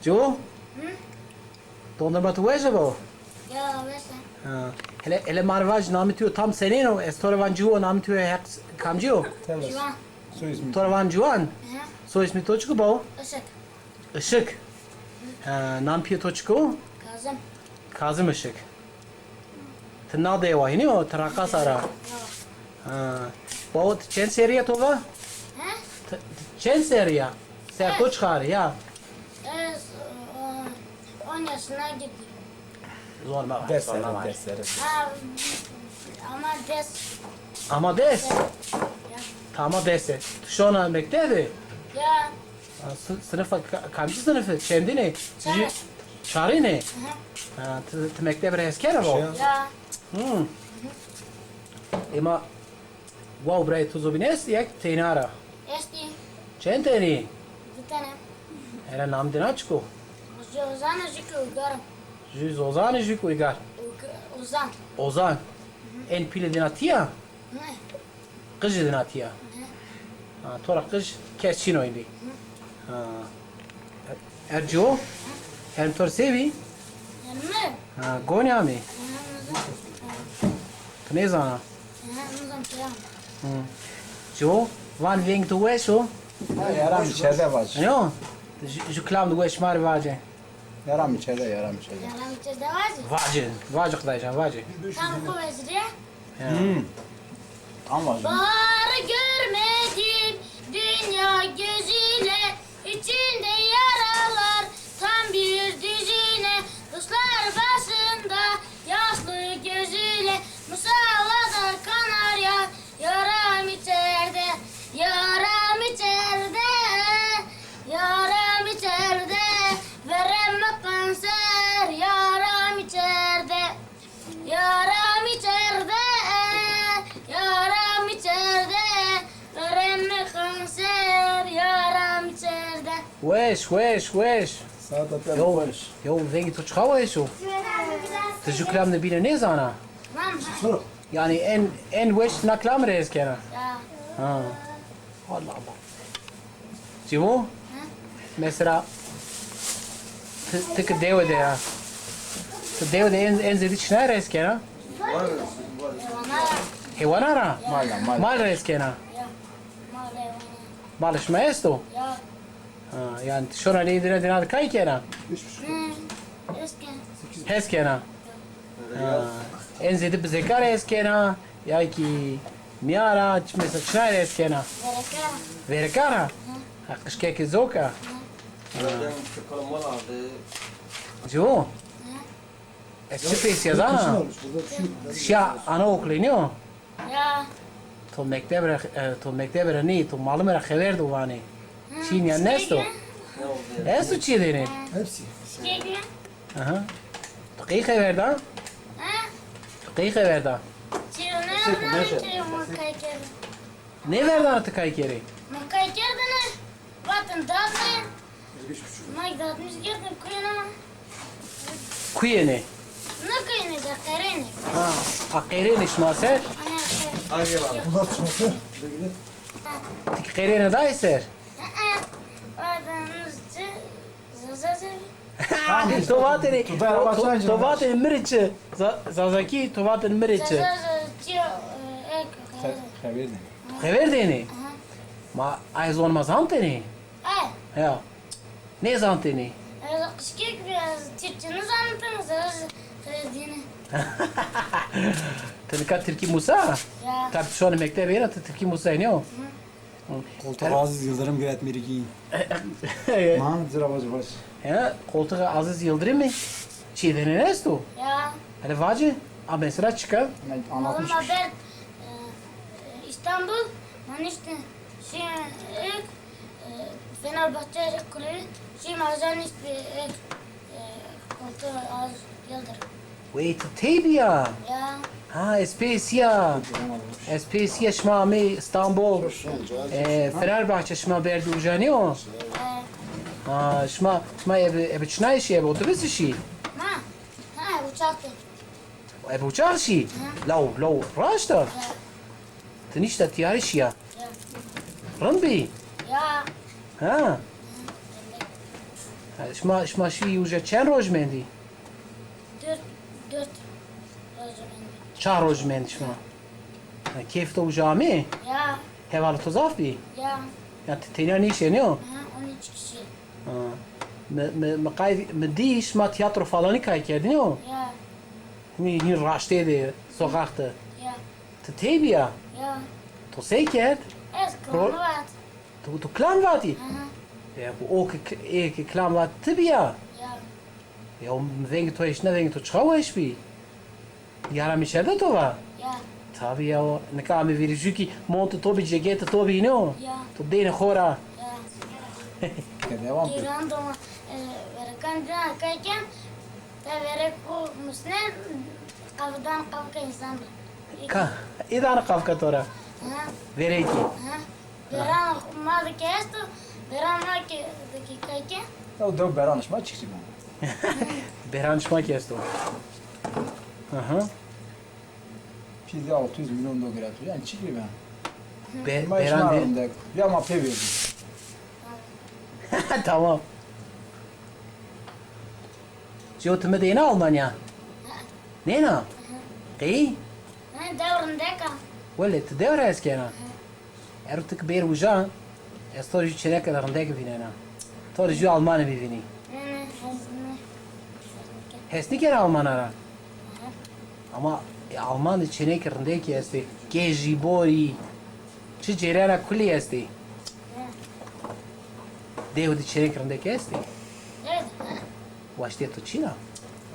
Jo? Dondurma tu veže bo? Ja, vese. Hele marvaj nami tu tam senino, estoravan juo nami tu hek kamjiu. Tell us. Civan. Soy ismi. Toravan juan. Aha. So ismi toçku bo? Işık. Işık. Nam piyo toçku? Kazım. Kazım Işık. Tına deva hini o traka sara. Ja. Bo çen seriya tova? Ha? Çen seriya. Ser toçkar ya. Es 10 yaşına gitti. Zorma. Dersleri, Zorma. dersleri. Ha, ama des. Ama des. Ya. Tama dese. Şona mektebi. Ya. Sınıfa kamcı sınıfı çendi ne? Çare. Çare ne? Aha. Mektebi reskere bo. Ya. Ima wow bre tu zobines yak tenara. Esti. Çenteni. Bir tane. Era nam dinaçko. Ozan Ajiko Ugarım. Jüz Ozan jük uygar. Ozan. Ozan. En pili dinatiya. Ne? Kıcı dinatiya. Tora kıç kesçin oyndi. Erjo. Hem tor sevi. Yanımı. Gonya mi? Yanımızın. Ne zana? Yanımızın kıyam. Jo. Van wing tu weso. Yaram içeride var. No. Ju klam du wesh mar vaje. Yaram içeride, yaram içeride. Yalan içeride var mı? Vaje. Vaje kdayjan vaje. Tam kuvvetli. Ama Baharı görmedim dünya gözüyle, içinde yaralar tam bir düzine, kuşlar başında yaşlı gözüyle, musallada kanarya, yaram içeride, yaram içeride, yaram içeride, veremem kanser, yaram içeride, yaram içeride. Yaram içeride, veremme kanser, yaram içeride. Wesh. sağda tel Yo, koş. yo wengi tu chkhawa eso. Te ju klam de bine ne zana. Tamam. Yani en wesh na klam res kena. Ya. Ha. Allah Allah. Civo? Mesela tık deve de ya. Tık deve de en zedi çına res kena. Hewanara. Mal. Mal res kena. Ya. Mare Malış maesto. ya. Ha, yani şona lidine dinad kay kena. Eski. Hes kena. Ha. En zedi bizekar hes kena. Ya ki miara mesela çına res kena. Vereka. Verekara. Ha kışkeki zoka. Civo? Espes yazana. Şia anaokulu iniyor. Ya. To mektebre ni, to malumera xever do vani. Çin ya nesto. Esto çi dene. Hepsi. Kekli. Aha. Tıkı xever da. Ha? Tıkı xever da. Çirine ne makay kere. Ne verdi artık kay kere? Makay kere ne? Vatın dağıtmayın. Mak dağıtmış girdim kuyuna. Kuyene. Ne kuyuna da karene. Ha. Akere nişmaser. Ana şey. Bunlar çıkması. Tıkı xerene da eser. Adamızcı zazazı. Tovatene. Tutar başlayınca. Tovatene miriçi. Zazaki tovatene miriçi. Zazazı ek. Haberdi. Xever dene. Ma ayz olmaz anteni. Ay. Ya. Ne zanteni? Kışkek biraz Türkçeniz anlatın zazazı söylediğini. Tılka Tilki Musa. Ya. Tabii şu an mektebi yine Tilki Musa iniyor. Koltuğa Aziz Yıldırım giretmeri giyin. Man zira baş. Ya koltuğa Aziz Yıldırım mı? Çiğdene ne esto? Ya. Hadi vacı. Ama mesela çıkar. Anlatmış. Oğlum ben İstanbul işte şey ek Fenerbahçe kulübü şey mazan işte ek koltuğu az yıldırım. Wait, Tabia. Ya. Ha, Especia. Especia şma mi İstanbul. Fenerbahçe şma berdi ucanıyor. Ha, şma ebe çına işi, ebe otobüs işi. Ha uçaktı. Ebe uçak işi. Lav, raşta. Tınışta tiyar işi ya. Ya. Rımbi. Ya. Ha. شما شی وجه چند روز مندی؟ Dört rozumen. چهار روز مند شما کیف تو جامعه؟ Ya, هوال تو زاف بی؟ ya. یا تینیا نیشه نیو؟ Ha, 13 kişi. مدی شما تیاترو فلانی کاری کردی نیو؟ Ya, این راشته ده سوقاخته ya, تی بیا؟ ya. تو سی کرد؟ Es kravat. تو کلان واتی؟ Aha, Ja, ook ik klam wat tibia. ya. Ja, wegen to ich na wegen to chauisch bi. Ja, mi shada to va. Ya, Tabi ja, na ka mi vir juki monte to bi jegeta to bi no. ya, To dene khora. ya. Devam et. İran doma verekan dina kayken ta verek o musne kavdan kavka insan. Ka idan qafka tora. Ha, Vereki. ha. Veran madı kesto, veran ma ke de kayken. Ya o dört beranış mı çıktı mı? Beran şmak yesto. Aha. Pizza 600 milyon da girer. Yani çıktı ben. Beran Beran de. de. Bir ama pe verdim. Tamam. Jo tu medina Almanya. Nena. İyi. Ha, davrın deka. ولا تدور اسكنا ارتك بير وجا استوري شركه كده عندك فينا تور جو المان بيفيني Ne ne hazne. هسني كده المان ara ama Alman içine kirindeki esti geji bori çi cerana kulli esti devo di içine kirindeki esti Evet. vaşte to Çina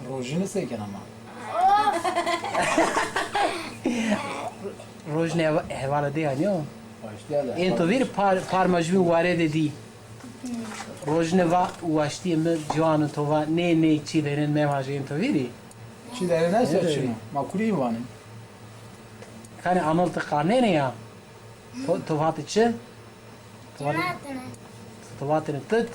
Rojini seyken ama. rojne hevala de anio Başlıyor da. انتو ویر پار مجموع وارد دی روزنه و واشتی من جوان تو و نه نه چی دارن مواجه انتو ویری Çiğderi ne Evet. seçiyor? Makuli mi var? کانی عمل تقارنه نه یا تو وات چه Cennet ne? تو وات نتت